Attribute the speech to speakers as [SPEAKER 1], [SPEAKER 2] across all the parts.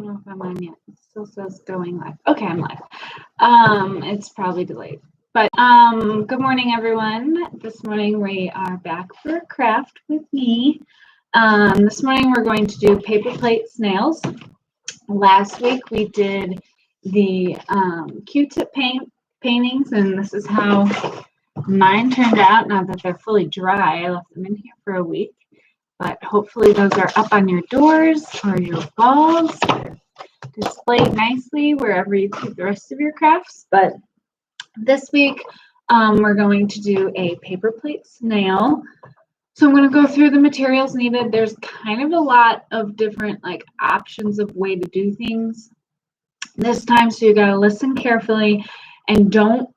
[SPEAKER 1] don't know if I'm on yet. It still says going live. Okay, I'm live. It's probably delayed. But good morning, everyone. This morning we are back for a craft with me. This morning we're going to do paper plate snails. Last week we did the Q-tip paintings, and this is how mine turned out. Now that they're fully dry, I left them in here for a week. But hopefully those are up on your doors or your walls, displayed nicely wherever you keep the rest of your crafts. But this week we're going to do a paper plate snail. So I'm going to go through the materials needed. There's kind of a lot of different options of way to do things this time, so you got to listen carefully and don't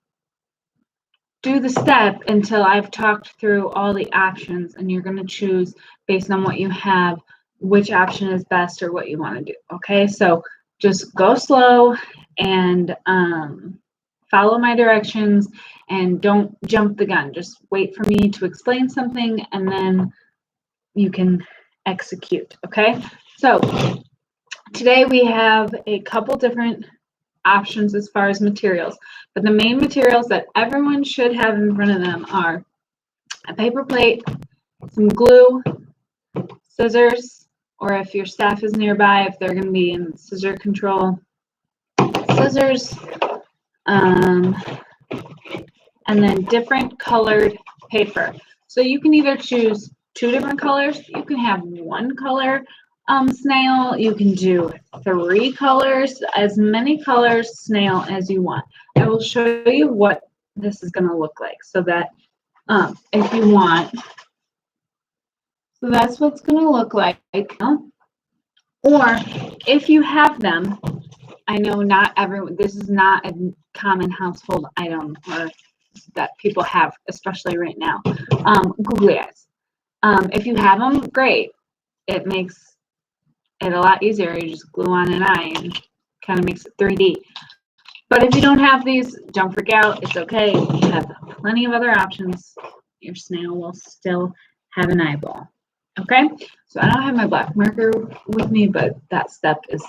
[SPEAKER 1] do the step until I've talked through all the options, and you're going to choose based on what you have which option is best or what you want to do. Okay, so just go slow and follow my directions and don't jump the gun. Just wait for me to explain something and then you can execute. Okay, so today we have a couple different options as far as materials, but the main materials that everyone should have in front of them are a paper plate, some glue, scissors, or if your staff is nearby, if they're going to be in scissor control, scissors, and then different colored paper. So you can either choose 2 different colors, you can have 1 color snail, you can do 3 colors, as many colors snail as you want. I will show you what this is going to look like so that if you want. So that's what's going to look like. Or if you have them, I know not everyone, this is not a common household item or that people have, especially right now. Googly eyes. If you have them, great. It makes it a lot easier. You just glue on an eye and kind of makes it 3D. But if you don't have these, don't freak out. It's okay. You have plenty of other options. Your snail will still have an eyeball. Okay? So I don't have my black marker with me, but that step is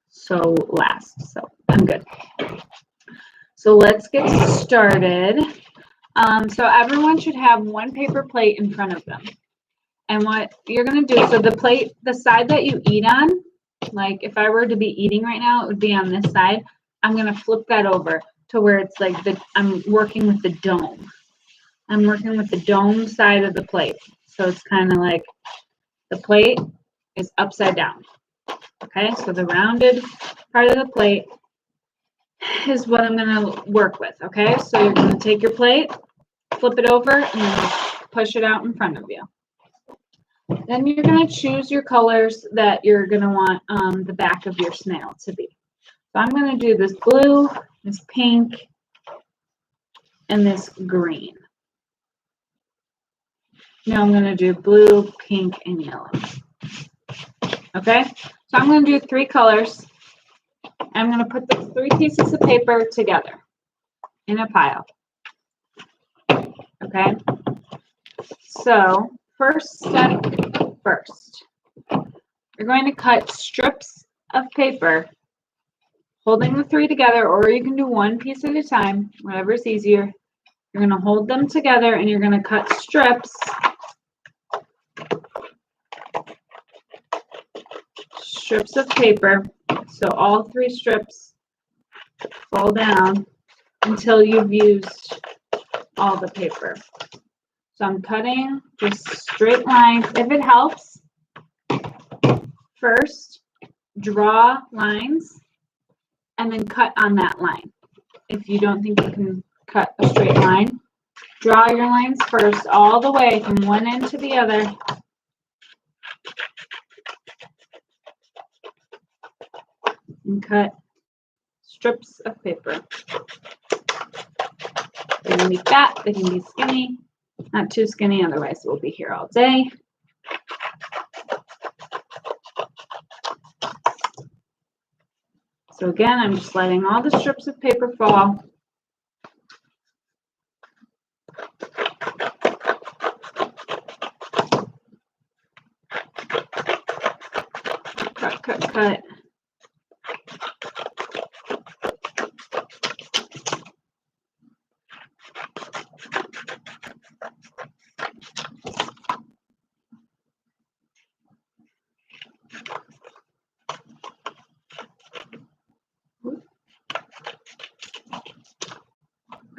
[SPEAKER 1] so last. So I'm good. So let's get started. So everyone should have 1 paper plate in front of them. And what you're going to do, so the plate, the side that you eat on, like if I were to be eating right now, it would be on this side. I'm going to flip that over to where it's I'm working with the dome. I'm working with the dome side of the plate. So it's kind of like the plate is upside down. Okay, so the rounded part of the plate is what I'm going to work with. Okay, so you're going to take your plate, flip it over, and then push it out in front of you. Then you're going to choose your colors that you're going to want the back of your snail to be. So I'm going to do this blue, this pink, and this green. Now I'm going to do blue, pink, and yellow. Okay, so I'm going to do 3 colors. I'm going to put the 3 pieces of paper together in a pile. Okay, so first step first. You're going to cut strips of paper holding the 3 together, or you can do 1 piece at a time, whatever's easier. You're going to hold them together and you're going to cut strips of paper. So all 3 strips fall down until you've used all the paper. So I'm cutting just straight lines. If it helps, first draw lines and then cut on that line. If you don't think you can cut a straight line, draw your lines first all the way from one end to the other. And cut strips of paper. They can be fat, they can be skinny, not too skinny, otherwise we'll be here all day. So again, I'm just letting all the strips of paper fall. Cut, cut, cut.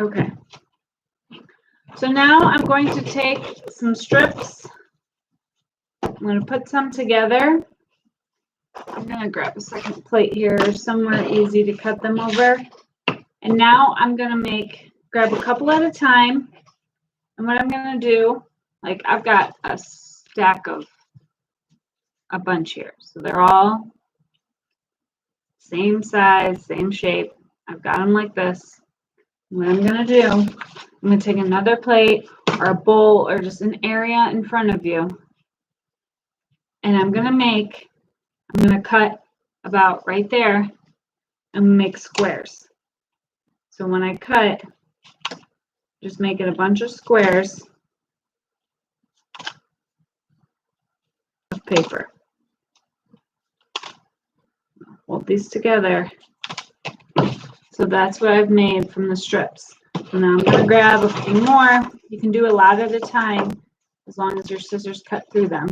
[SPEAKER 1] Okay. So now I'm going to take some strips. I'm going to put some together. I'm going to grab a second plate here, somewhere easy to cut them over. And now I'm going to grab a couple at a time. And what I'm going to do, like I've got a stack of a bunch here. So they're all same size, same shape. I've got them like this. What I'm going to do, I'm going to take another plate or a bowl or just an area in front of you. And I'm going to cut about right there and make squares. So when I cut, just make it a bunch of squares of paper. Hold these together. So that's what I've made from the strips. So now I'm going to grab a few more. You can do a lot at a time as long as your scissors cut through them.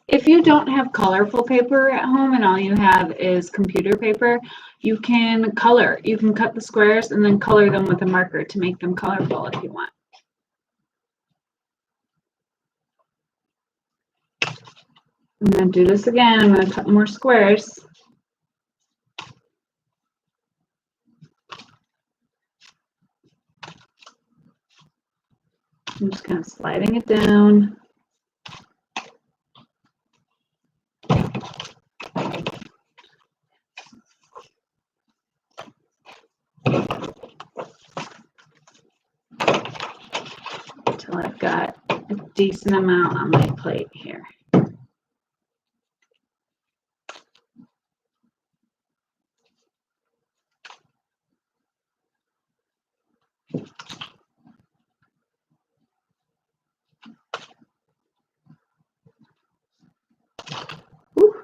[SPEAKER 1] If you don't have colorful paper at home and all you have is computer paper, you can color. You can cut the squares and then color them with a marker to make them colorful if you want. I'm going to do this again. I'm going to cut more squares. I'm just kind of sliding it down. Until I've got a decent amount on my plate here. Whew.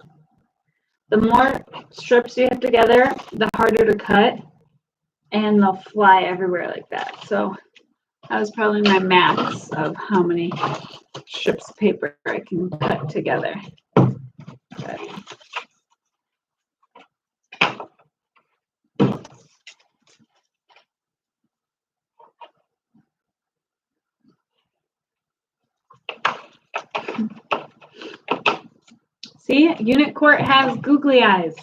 [SPEAKER 1] The more strips you have together, the harder to cut, and they'll fly everywhere like that. So that was probably my max of how many strips of paper I can cut together. Okay. See, Unit Court has googly eyes.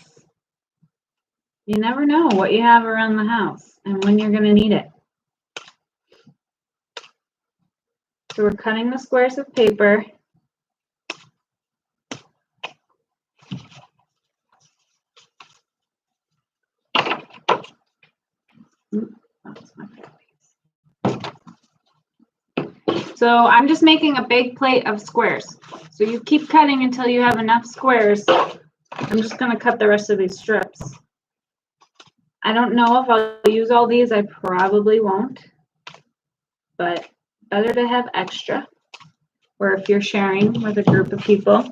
[SPEAKER 1] You never know what you have around the house and when you're going to need it. So we're cutting the squares of paper. So I'm just making a big plate of squares. So you keep cutting until you have enough squares. I'm just going to cut the rest of these strips. I don't know if I'll use all these. I probably won't. But better to have extra. Or if you're sharing with a group of people.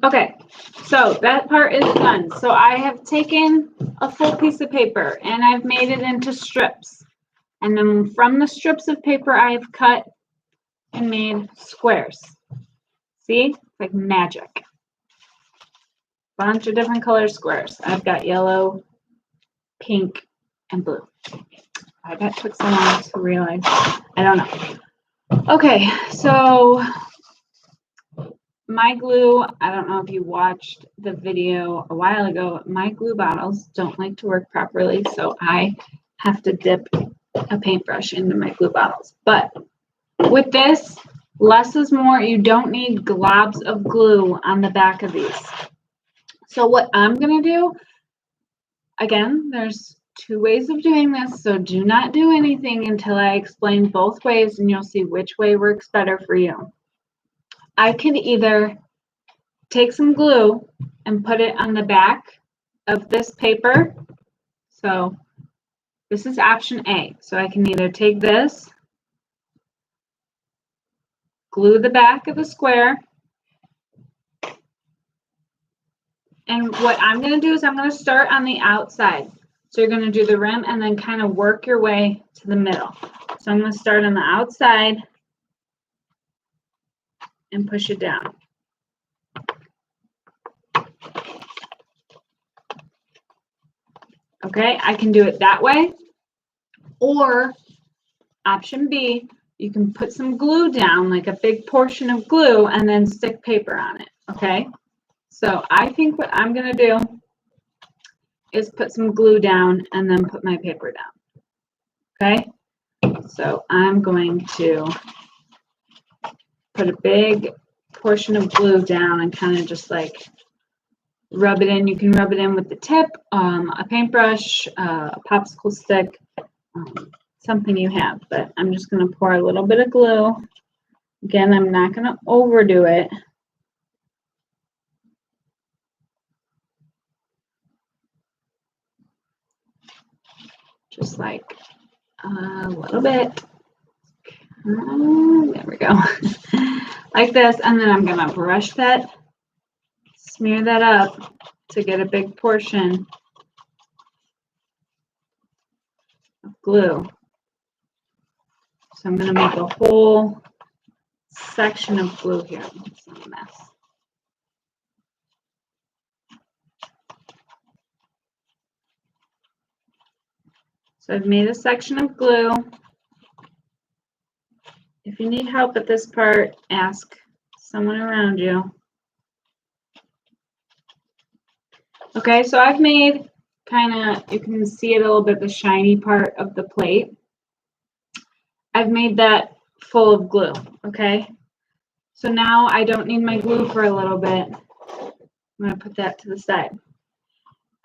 [SPEAKER 1] Okay, so that part is done. So I have taken a full piece of paper and I've made it into strips. And then from the strips of paper, I've cut and made squares. See, it's like magic. Bunch of different color squares. I've got yellow, pink, and blue. I bet it took so long to realize. I don't know. Okay, so my glue, I don't know if you watched the video a while ago, my glue bottles don't like to work properly, so I have to dip a paintbrush into my glue bottles. But with this, less is more. You don't need globs of glue on the back of these. So what I'm going to do, again, there's two ways of doing this, so do not do anything until I explain both ways and you'll see which way works better for you. I can either take some glue and put it on the back of this paper. So this is option A. So I can either take this, glue the back of the square, And what I'm going to do is I'm going to start on the outside. So you're going to do the rim and then kind of work your way to the middle. So I'm going to start on the outside and push it down. Okay, I can do it that way. Or option B, you can put some glue down, like a big portion of glue, and then stick paper on it. Okay, so I think what I'm going to do is put some glue down and then put my paper down. Okay, so I'm going to put a big portion of glue down and kind of just like rub it in. You can rub it in with the tip, a paintbrush, a popsicle stick, something you have, but I'm just going to pour a little bit of glue. Again, I'm not going to overdo it. Just like a little bit. There we go. Like this, and then I'm going to brush that, smear that up to get a big portion of glue. So I'm going to make a whole section of glue here. It's a mess. So I've made a section of glue. If you need help at this part, ask someone around you. Okay, so I've made kind of, you can see it a little bit, the shiny part of the plate. I've made that full of glue, okay? So now I don't need my glue for a little bit. I'm going to put that to the side.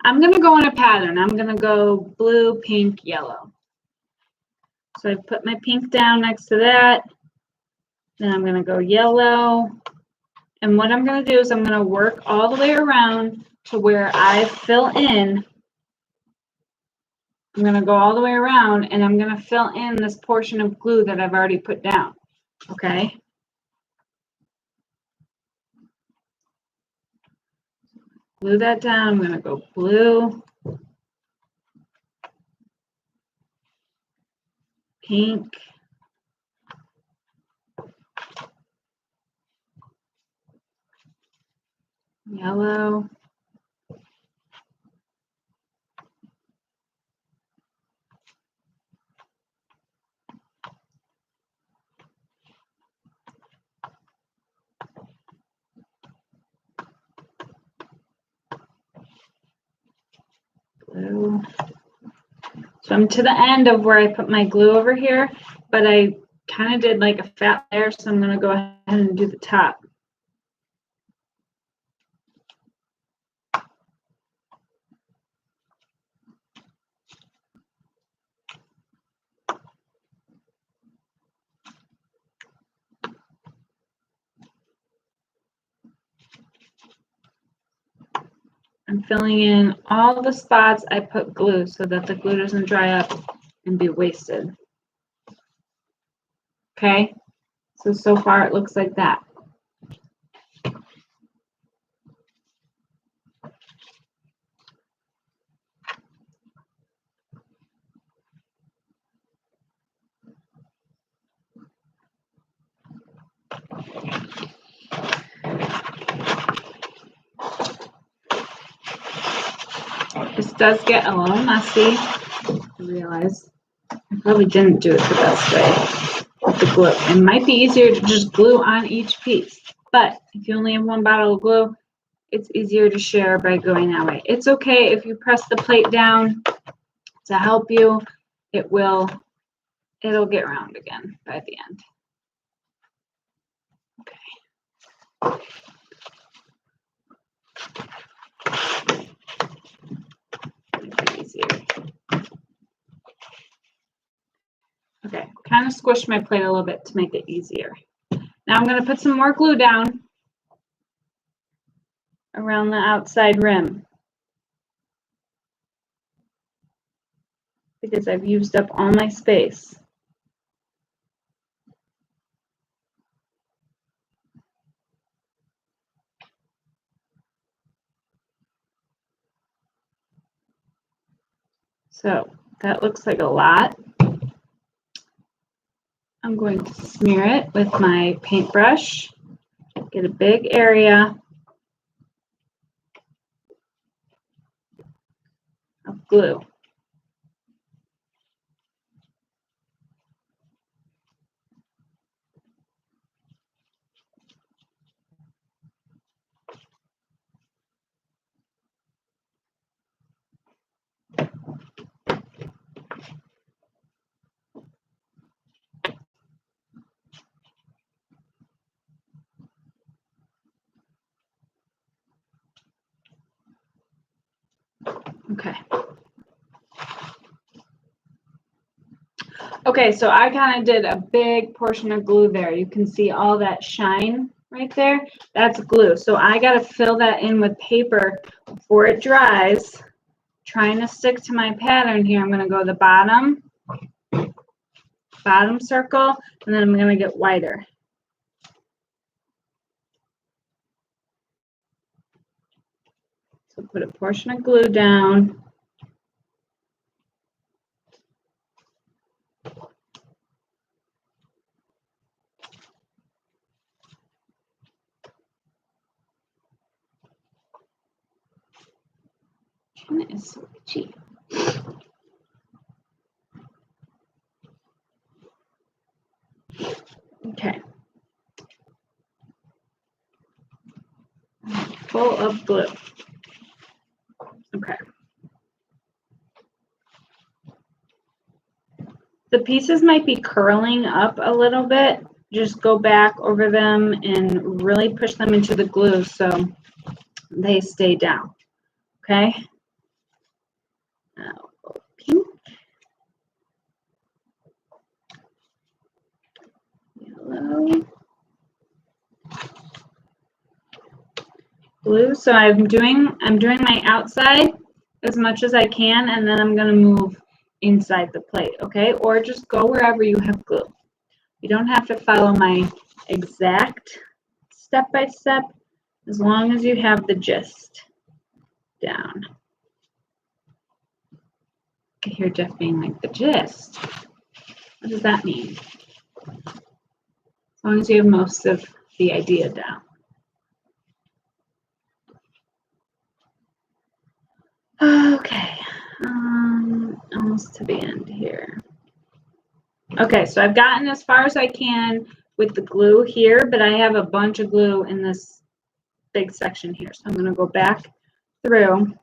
[SPEAKER 1] I'm going to go in a pattern. I'm going to go blue, pink, yellow. So I put my pink down next to that. Then I'm going to go yellow. And what I'm going to do is I'm going to work all the way around to where I fill in. I'm going to go all the way around and I'm going to fill in this portion of glue that I've already put down. Okay? Glue that down. I'm going to go blue, pink, yellow, blue. So I'm to the end of where I put my glue over here, but I kind of did like a fat layer, so I'm going to go ahead and do the top. I'm filling in all the spots I put glue so that the glue doesn't dry up and be wasted. Okay, so far it looks like that. This does get a little messy, I realize. I probably didn't do it the best way with the glue. It might be easier to just glue on each piece, but if you only have one bottle of glue, it's easier to share by going that way. It's okay if you press the plate down to help you. It'll get round again by the end. Okay. Easier. Okay, kind of squished my plate a little bit to make it easier. Now I'm going to put some more glue down around the outside rim because I've used up all my space. So that looks like a lot. I'm going to smear it with my paintbrush. Get a big area of glue. Okay. Okay, so I kind of did a big portion of glue there. You can see all that shine right there. That's glue. So I got to fill that in with paper before it dries. Trying to stick to my pattern here. I'm going to go the bottom circle, and then I'm going to get wider. So put a portion of glue down. It is so itchy. Okay. Full of glue. Okay. The pieces might be curling up a little bit. Just go back over them and really push them into the glue so they stay down. Okay. Now, pink, yellow, blue. So I'm doing my outside as much as I can, and then I'm going to move inside the plate. Okay, or just go wherever you have glue. You don't have to follow my exact step by step, as long as you have the gist down. I hear Jeff being like, the gist? What does that mean? As long as you have most of the idea down. Okay, almost to the end here. Okay, so I've gotten as far as I can with the glue here, but I have a bunch of glue in this big section here. So I'm going to go back through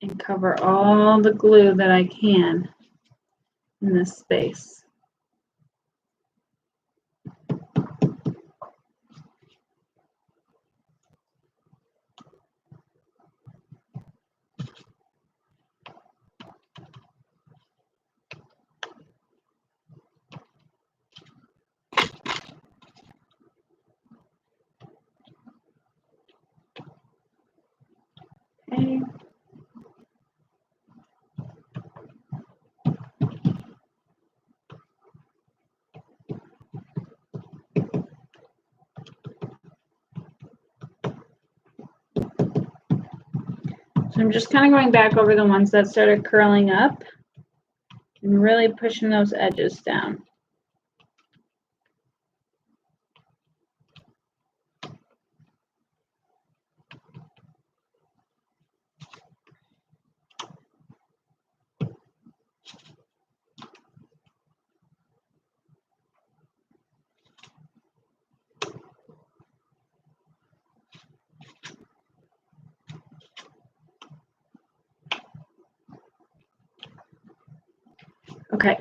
[SPEAKER 1] and cover all the glue that I can in this space. Okay. So I'm just kind of going back over the ones that started curling up and really pushing those edges down. Okay,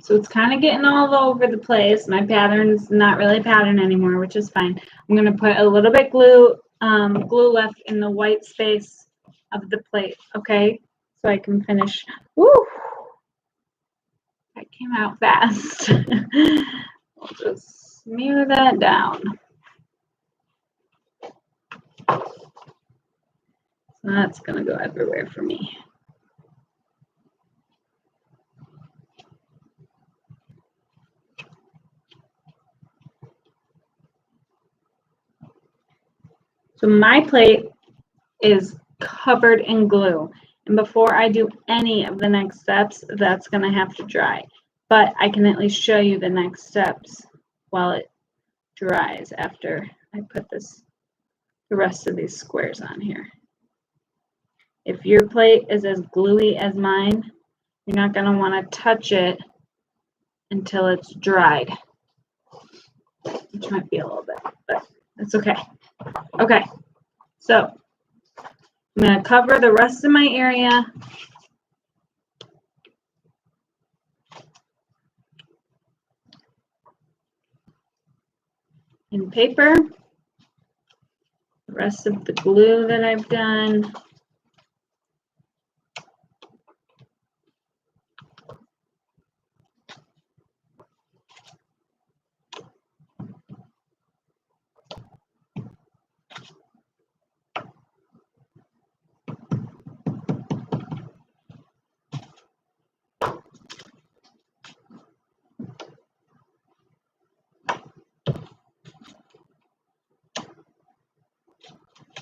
[SPEAKER 1] so it's kind of getting all over the place. My pattern's not really a pattern anymore, which is fine. I'm going to put a little bit glue left in the white space of the plate, okay? So I can finish. Woo! That came out fast. We'll just smear that down. So that's going to go everywhere for me. So my plate is covered in glue. And before I do any of the next steps, that's going to have to dry. But I can at least show you the next steps while it dries after I put the rest of these squares on here. If your plate is as gluey as mine, you're not going to want to touch it until it's dried, which might be a little bit, but that's okay. Okay, so I'm going to cover the rest of my area in paper. The rest of the glue that I've done.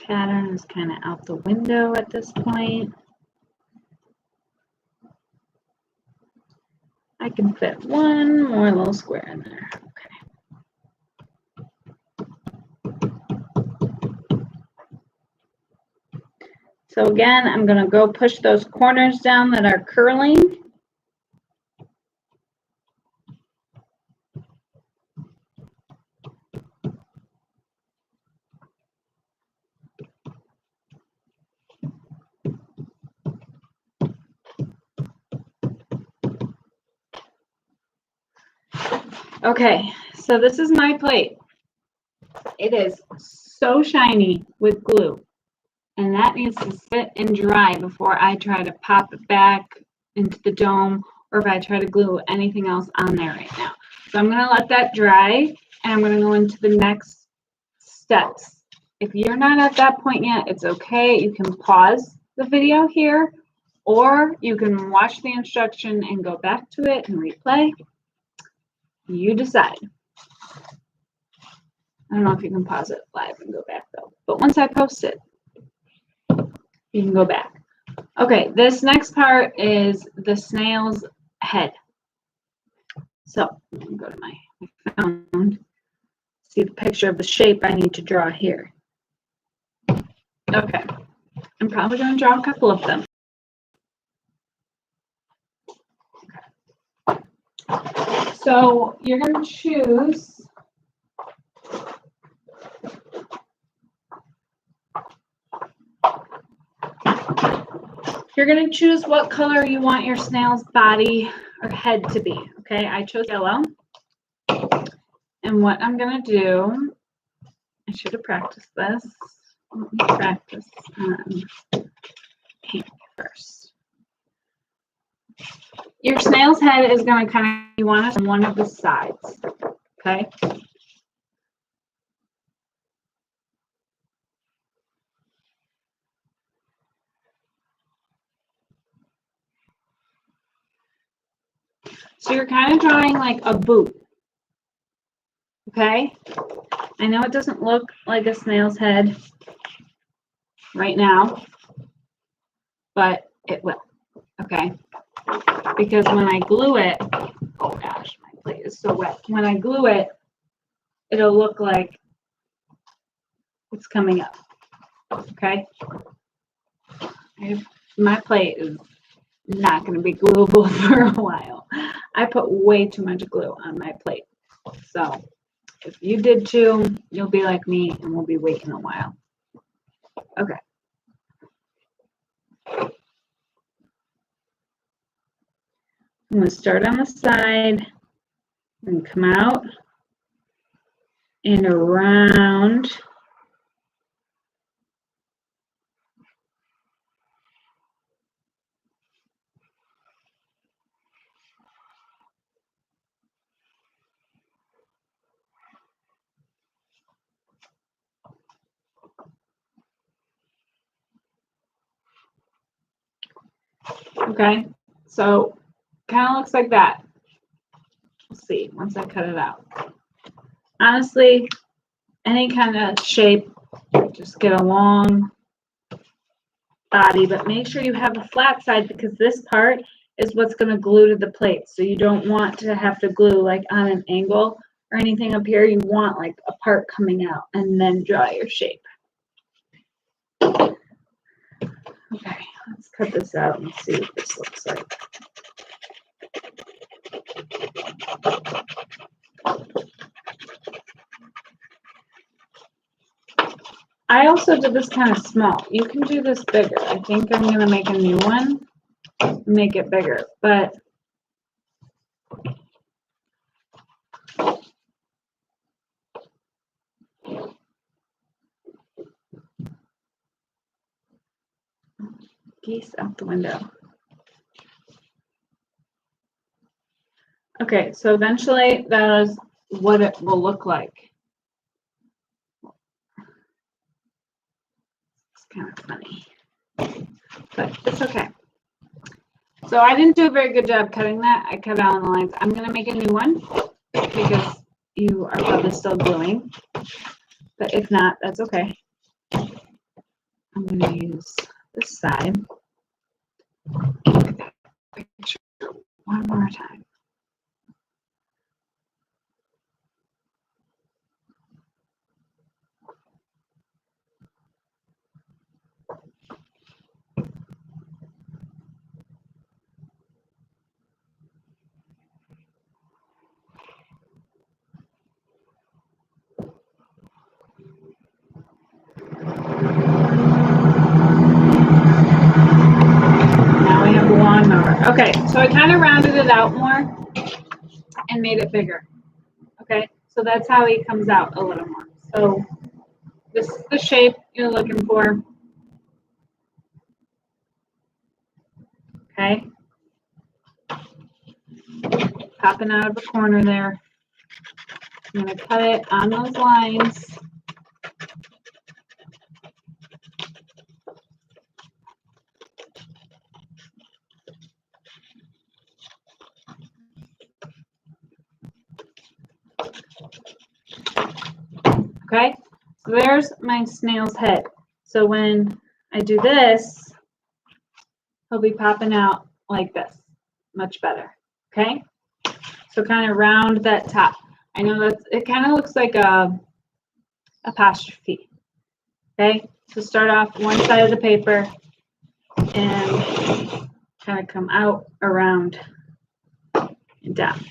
[SPEAKER 1] Pattern is kind of out the window at this point. I can fit one more little square in there. Okay. So again, I'm going to go push those corners down that are curling. Okay, so this is my plate. It is so shiny with glue, and that needs to sit and dry before I try to pop it back into the dome, or if I try to glue anything else on there right now. So I'm going to let that dry, and I'm going to go into the next steps. If you're not at that point yet, it's okay. You can pause the video here, or you can watch the instruction and go back to it and replay. You decide. I don't know if you can pause it live and go back though. But once I post it, you can go back. Okay, this next part is the snail's head. So I'm going to go to my phone, see the picture of the shape I need to draw here. Okay, I'm probably going to draw a couple of them. So you're going to choose what color you want your snail's body or head to be. Okay, I chose yellow. And what I'm going to do, I should have practiced this. Let me practice pink first. Your snail's head is going to kind of, you want it on one of the sides, okay? So you're kind of drawing like a boot, okay? I know it doesn't look like a snail's head right now, but it will, okay? Because when I glue it, oh gosh, my plate is so wet. When I glue it, it'll look like it's coming up, okay? My plate is not going to be gluable for a while. I put way too much glue on my plate. So if you did too, you'll be like me and we'll be waiting a while. Okay. I'm going to start on the side and come out and around. Okay, so kind of looks like that. We'll see once I cut it out. Honestly, any kind of shape just get a long body, but make sure you have a flat side because this part is what's going to glue to the plate. So you don't want to have to glue like on an angle or anything up here. You want like a part coming out and then draw your shape. Okay, let's cut this out and see what this looks like. I also did this kind of small. You can do this bigger. I think I'm going to make a new one, make it bigger, but geese out the window. Okay, so eventually that is what it will look like. It's kind of funny, but it's okay. So I didn't do a very good job cutting that. I cut out on the lines. I'm going to make a new one because you are probably still gluing, but if not, that's okay. I'm going to use this side. Picture one more time. Now we have a lawnmower. Okay, so I kind of rounded it out more and made it bigger. Okay, so that's how he comes out a little more. So this is the shape you're looking for. Okay, popping out of a corner there. I'm going to cut it on those lines. Okay, so there's my snail's head. So when I do this, he'll be popping out like this, much better. Okay, so kind of round that top. I know that it kind of looks like a apostrophe. Okay, so start off one side of the paper and kind of come out, around, and down.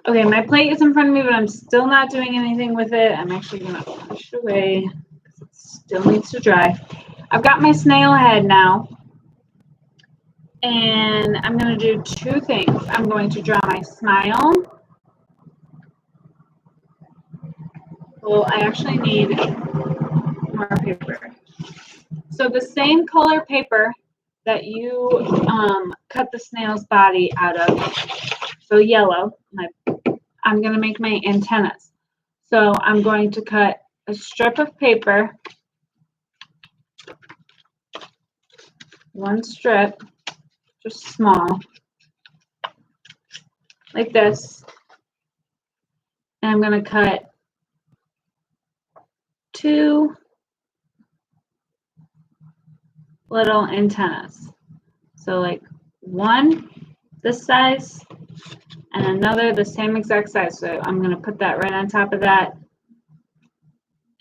[SPEAKER 1] Okay, my plate is in front of me, but I'm still not doing anything with it. I'm actually going to push it away because it still needs to dry. I've got my snail head now, and I'm going to do two things. I'm going to draw my smile. Well, I actually need more paper. So the same color paper that you cut the snail's body out of, so yellow, I'm going to make my antennas. So I'm going to cut a strip of paper, one strip, just small, like this, and I'm going to cut two little antennas. So like one this size and another the same exact size. So I'm going to put that right on top of that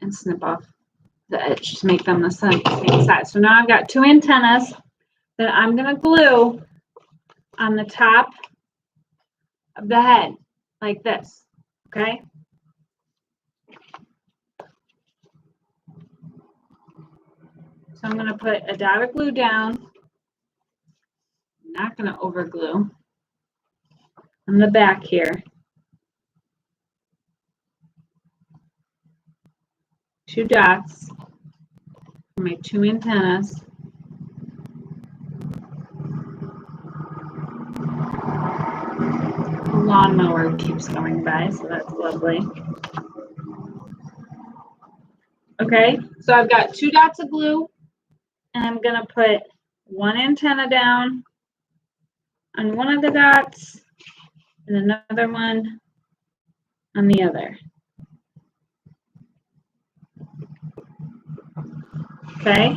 [SPEAKER 1] and snip off the edge to make them the same size. So now I've got two antennas that I'm going to glue on the top of the head like this. Okay? So I'm going to put a dot of glue down. I'm not going to over glue on the back here. Two dots for my two antennas. The lawnmower keeps going by, so that's lovely. Okay, so I've got two dots of glue, and I'm going to put one antenna down on one of the dots and another one on the other. Okay,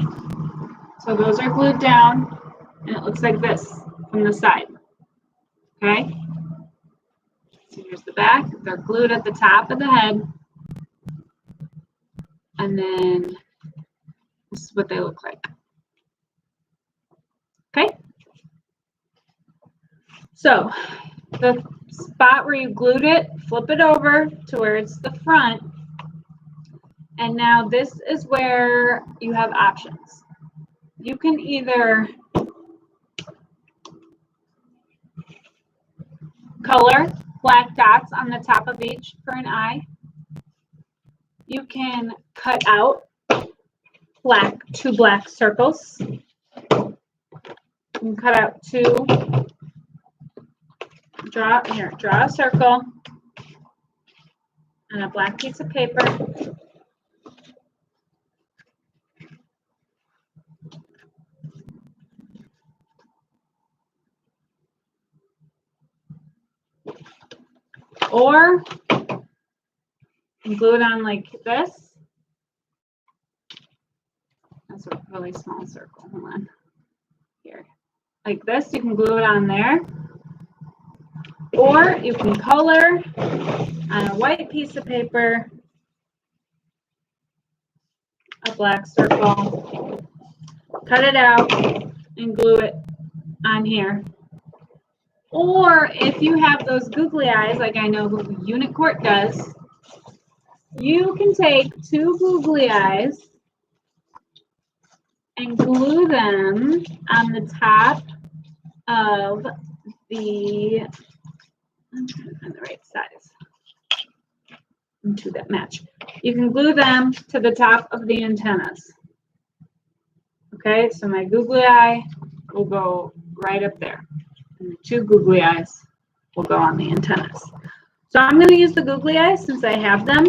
[SPEAKER 1] so those are glued down, and it looks like this from the side. Okay, so here's the back. They're glued at the top of the head, and then this is what they look like. Okay, so the spot where you glued it, flip it over to where it's the front. And now this is where you have options. You can either color black dots on the top of each for an eye. You can cut out two black circles. You can cut out two. Draw a circle on a black piece of paper. Or glue it on like this. That's a really small circle. Hold on. Here. Like this, you can glue it on there. Or you can color on a white piece of paper a black circle, cut it out, and glue it on here. Or if you have those googly eyes, like I know Unicorn does, you can take two googly eyes and glue them on the top of the, I'm trying to find the right size to that match. You can glue them to the top of the antennas. Okay, so my googly eye will go right up there. And the two googly eyes will go on the antennas. So I'm going to use the googly eyes since I have them.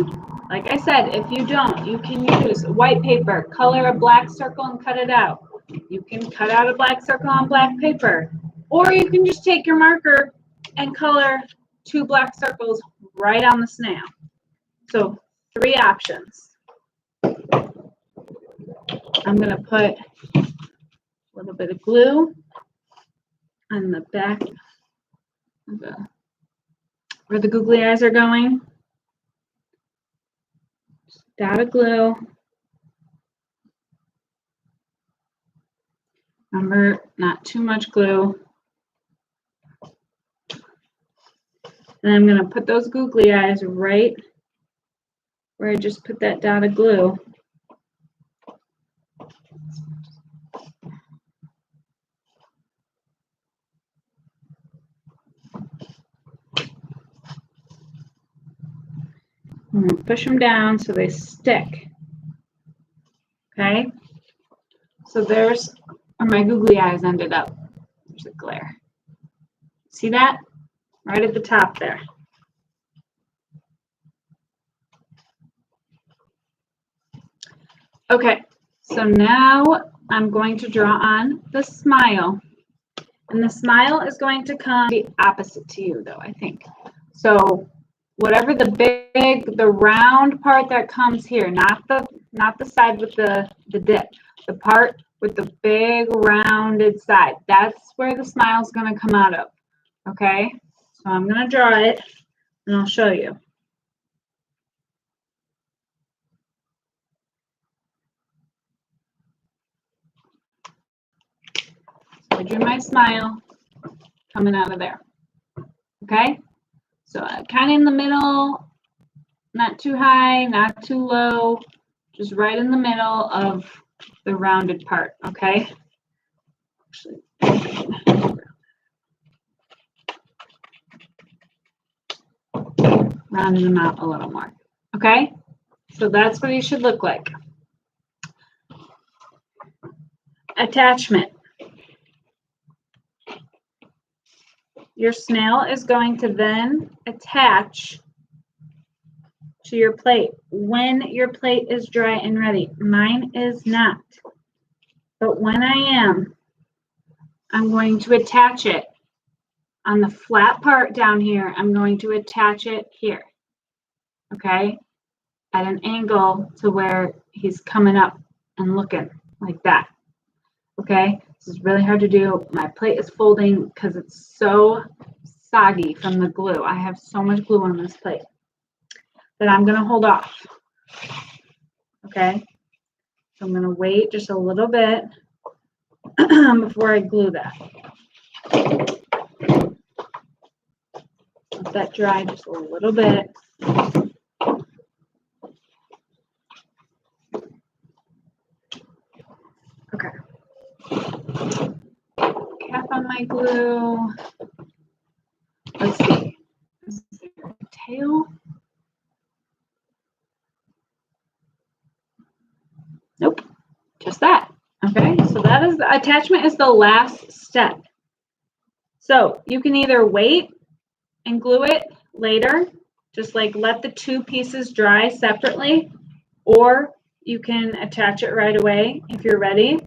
[SPEAKER 1] Like I said, if you don't, you can use white paper, color a black circle and cut it out. You can cut out a black circle on black paper. Or you can just take your marker and color two black circles right on the snail. So 3 options. I'm going to put a little bit of glue on the back of where the googly eyes are going. Dot of glue. Remember, not too much glue. And I'm going to put those googly eyes right where I just put that dot of glue. I'm going to push them down so they stick. Okay? So there's where my googly eyes ended up. There's a glare. See that? Right at the top there. Okay, so now I'm going to draw on the smile. And the smile is going to come the opposite to you, though, I think. So whatever the round part that comes here, not the side with the dip, the part with the big rounded side, that's where the smile is going to come out of. Okay, so I'm going to draw it and I'll show you. So I drew my smile coming out of there. Okay, so kind of in the middle, not too high, not too low, just right in the middle of the rounded part. Okay. Rounding them out a little more. Okay, so that's what he should look like. Attachment. Your snail is going to then attach to your plate when your plate is dry and ready. Mine is not. But when I am, I'm going to attach it on the flat part down here. I'm going to attach it here. Okay? At an angle to where he's coming up and looking. like that. Okay, this is really hard to do. My plate is folding because it's so soggy from the glue. I have so much glue on this plate that I'm going to hold off. Okay, so I'm going to wait just a little bit before I glue that. Let that dry just a little bit. Okay. Cap on my glue. Let's see. Is there a tail? Nope. Just that. Okay. So that is the attachment is the last step. So you can either wait and glue it later, just like let the two pieces dry separately, or you can attach it right away if you're ready.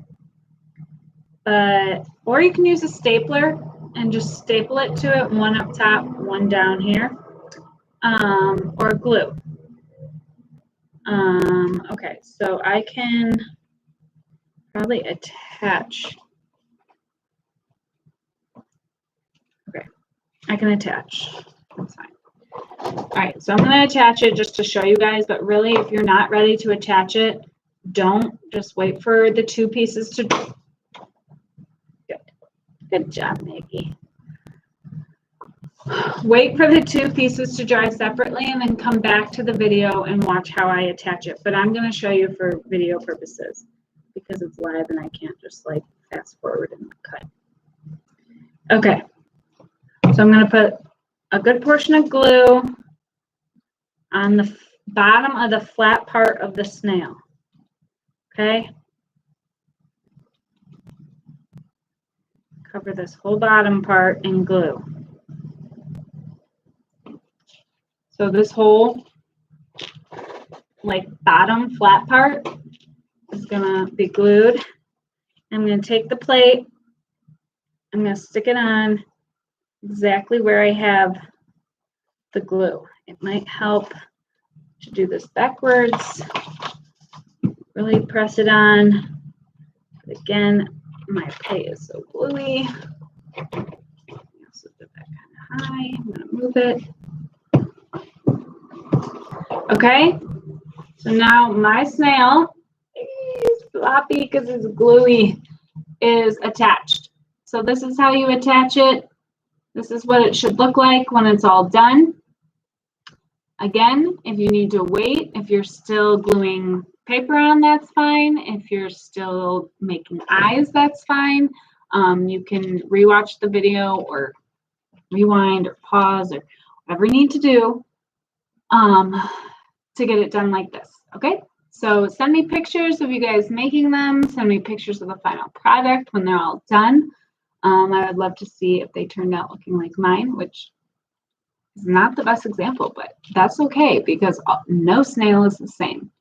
[SPEAKER 1] Or you can use a stapler and just staple it to it, one up top, one down here, or glue. Okay, so I can probably attach. Okay, I can attach. That's fine. All right, so I'm going to attach it just to show you guys, but really, if you're not ready to attach it, don't. Just wait for the two pieces to. Good job, Maggie. Wait for the two pieces to dry separately and then come back to the video and watch how I attach it. But I'm going to show you for video purposes because it's live and I can't just like fast forward and cut. Okay, so I'm going to put a good portion of glue on the bottom of the flat part of the snail. Okay. Cover this whole bottom part in glue. So this whole like bottom flat part is gonna be glued. I'm gonna take the plate, I'm gonna stick it on exactly where I have the glue. It might help to do this backwards. Really press it on. But again, my plate is so gluey. Also put that kind of high. I'm gonna move it. Okay, so now my snail is floppy because it's gluey, is attached. So this is how you attach it. This is what it should look like when it's all done. Again, if you need to wait, if you're still gluing paper on, that's fine. If you're still making eyes, that's fine. You can rewatch the video or rewind or pause or whatever you need to do to get it done like this. Okay, so send me pictures of you guys making them. Send me pictures of the final product when they're all done. I would love to see if they turned out looking like mine, which is not the best example, but that's okay because no snail is the same.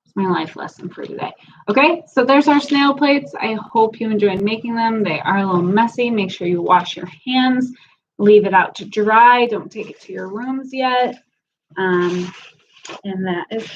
[SPEAKER 1] It's my life lesson for today. Okay, so there's our snail plates. I hope you enjoyed making them. They are a little messy. Make sure you wash your hands. Leave it out to dry. Don't take it to your rooms yet. And that is